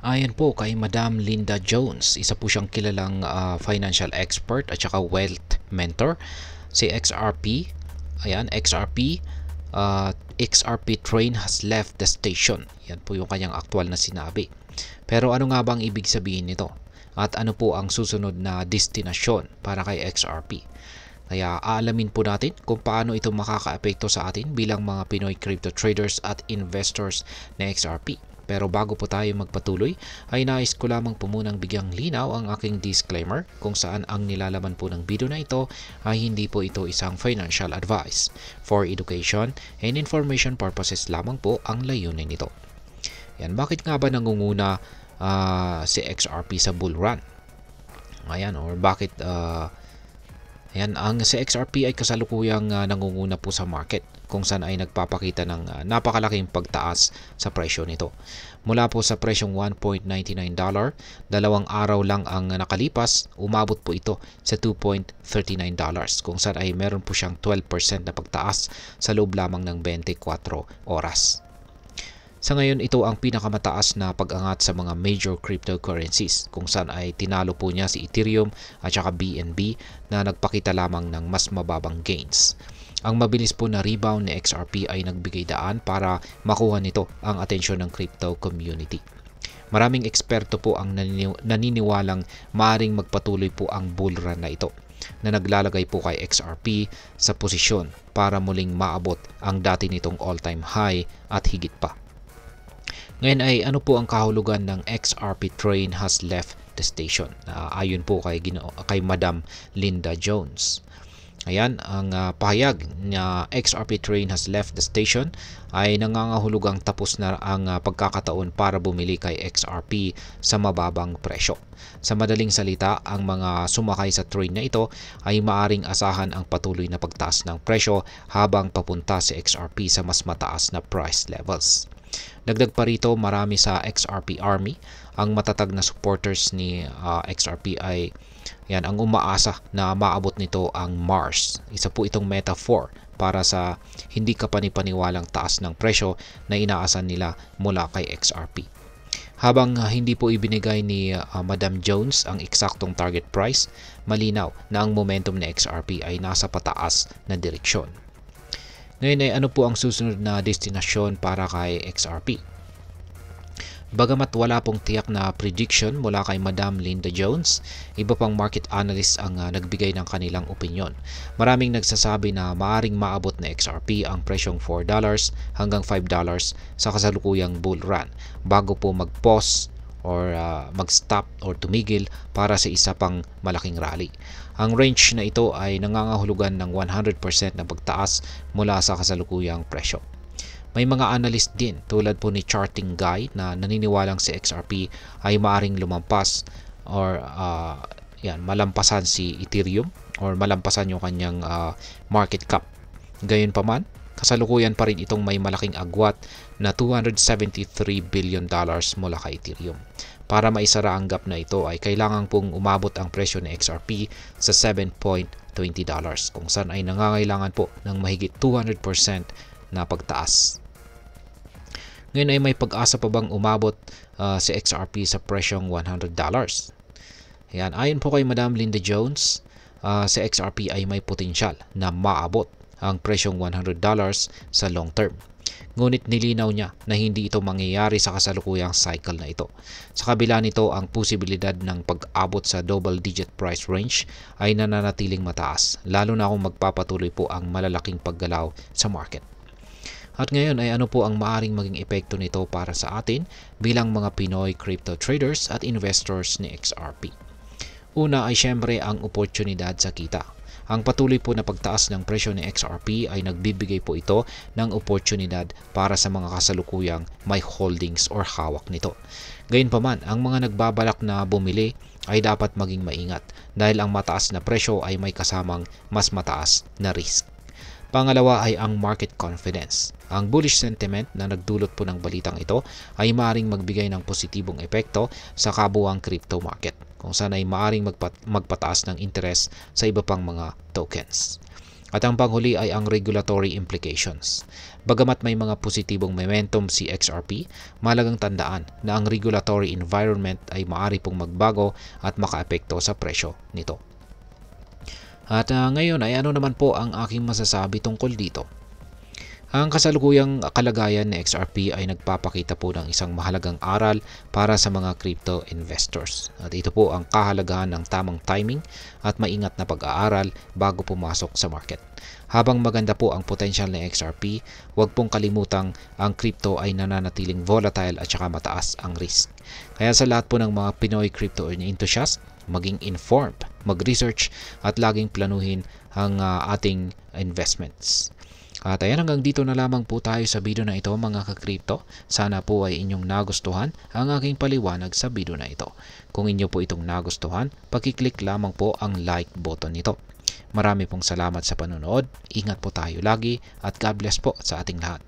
Ayon po kay Madam Linda Jones, isa po siyang kilalang financial expert at saka wealth mentor. Si XRP, ayan, XRP train has left the station. Yan po yung kanyang aktual na sinabi. Pero ano nga bang ibig sabihin nito? At ano po ang susunod na destinasyon para kay XRP? Kaya aalamin po natin kung paano ito makakaapekto sa atin bilang mga Pinoy crypto traders at investors na XRP. Pero bago po tayo magpatuloy, ay nais ko lamang po munang bigyang linaw ang aking disclaimer kung saan ang nilalaman po ng video na ito ay hindi po ito isang financial advice. For education and information purposes lamang po ang layunin nito. Yan, bakit nga ba nangunguna si XRP sa bull run? Ayan, or bakit ayan, ang si XRP ay kasalukuyang nangunguna po sa market kung saan ay nagpapakita ng napakalaking pagtaas sa presyo nito. Mula po sa presyong $1.99, dalawang araw lang ang nakalipas, umabot po ito sa $2.39 kung saan ay meron po siyang 12% na pagtaas sa loob lamang ng 24 oras. Sa ngayon, ito ang pinakamataas na pag-angat sa mga major cryptocurrencies kung saan ay tinalo po niya si Ethereum at saka BNB na nagpakita lamang ng mas mababang gains. Ang mabilis po na rebound ni XRP ay nagbigay daan para makuha nito ang atensyon ng crypto community. Maraming eksperto po ang naniniwalang maaaring magpatuloy po ang bull run na ito na naglalagay po kay XRP sa posisyon para muling maabot ang dati nitong all-time high at higit pa. Ngayon ay ano po ang kahulugan ng XRP train has left the station? Ayon po kay Madam Linda Jones. Ayan, ang pahayag na XRP train has left the station ay nangangahulugang tapos na ang pagkakataon para bumili kay XRP sa mababang presyo. Sa madaling salita, ang mga sumakay sa train na ito ay maaring asahan ang patuloy na pagtaas ng presyo habang papunta si XRP sa mas mataas na price levels. Dagdag pa rito, marami sa XRP Army, ang matatag na supporters ni XRP ay yan ang umaasa na maabot nito ang Mars. Isa po itong metaphor para sa hindi kapanipaniwalang taas ng presyo na inaasan nila mula kay XRP. Habang hindi po ibinigay ni Madam Jones ang eksaktong target price, malinaw na ang momentum ni XRP ay nasa pataas na direksyon. Ngayon ay ano po ang susunod na destinasyon para kay XRP? Bagamat wala pong tiyak na prediction mula kay Madam Linda Jones, iba pang market analysts ang nagbigay ng kanilang opinyon. Maraming nagsasabi na maaring maabot na XRP ang presyong $4 hanggang $5 sa kasalukuyang bull run bago po mag-pause or mag-stop or tumigil para sa isa pang malaking rally. Ang range na ito ay nangangahulugan ng 100% na pagtaas mula sa kasalukuyang presyo. May mga analyst din tulad po ni Charting Guy na naniniwalang si XRP ay maaring lumampas or malampasan si Ethereum or malampasan yung kanyang market cap. Gayunpaman, kasalukuyan pa rin itong may malaking agwat na $273 billion mula kay Ethereum. Para maisara ang gap na ito ay kailangan pong umabot ang presyo ng XRP sa $7.20 kung saan ay nangangailangan po ng mahigit 200% na pagtaas. Ngayon ay may pag-asa pa bang umabot si XRP sa presyong $100? Ayan, ayon po kay Madam Linda Jones, si XRP ay may potensyal na maabot ang presyong $100 sa long term. Ngunit nilinaw niya na hindi ito mangyayari sa kasalukuyang cycle na ito. Sa kabila nito, ang posibilidad ng pag-abot sa double-digit price range ay nananatiling mataas, lalo na kung magpapatuloy po ang malalaking paggalaw sa market. At ngayon ay ano po ang maaring maging epekto nito para sa atin bilang mga Pinoy crypto traders at investors ni XRP. Una ay syempre ang oportunidad sa kita. Ang patuloy po na pagtaas ng presyo ni XRP ay nagbibigay po ito ng oportunidad para sa mga kasalukuyang may holdings or hawak nito. Gayunpaman, ang mga nagbabalak na bumili ay dapat maging maingat dahil ang mataas na presyo ay may kasamang mas mataas na risk. Pangalawa ay ang market confidence. Ang bullish sentiment na nagdulot po ng balitang ito ay maaaring magbigay ng positibong epekto sa kabuuang crypto market, kung saan ay maaaring magpataas ng interest sa iba pang mga tokens. At ang panghuli ay ang regulatory implications. Bagamat may mga positibong momentum si XRP, mahalagang tandaan na ang regulatory environment ay maaari pong magbago at makaapekto sa presyo nito. At ngayon ay ano naman po ang aking masasabi tungkol dito? Ang kasalukuyang kalagayan ni XRP ay nagpapakita po ng isang mahalagang aral para sa mga crypto investors. At ito po ang kahalagahan ng tamang timing at maingat na pag-aaral bago pumasok sa market. Habang maganda po ang potential ni XRP, huwag pong kalimutang ang crypto ay nananatiling volatile at saka mataas ang risk. Kaya sa lahat po ng mga Pinoy crypto enthusiast, maging informed, mag-research at laging planuhin ang ating investments. At ayan, hanggang dito na lamang po tayo sa video na ito mga ka-crypto. Sana po ay inyong nagustuhan ang aking paliwanag sa video na ito. Kung inyo po itong nagustuhan, pakiclick lamang po ang like button nito. Marami pong salamat sa panonood. Ingat po tayo lagi at God bless po sa ating lahat.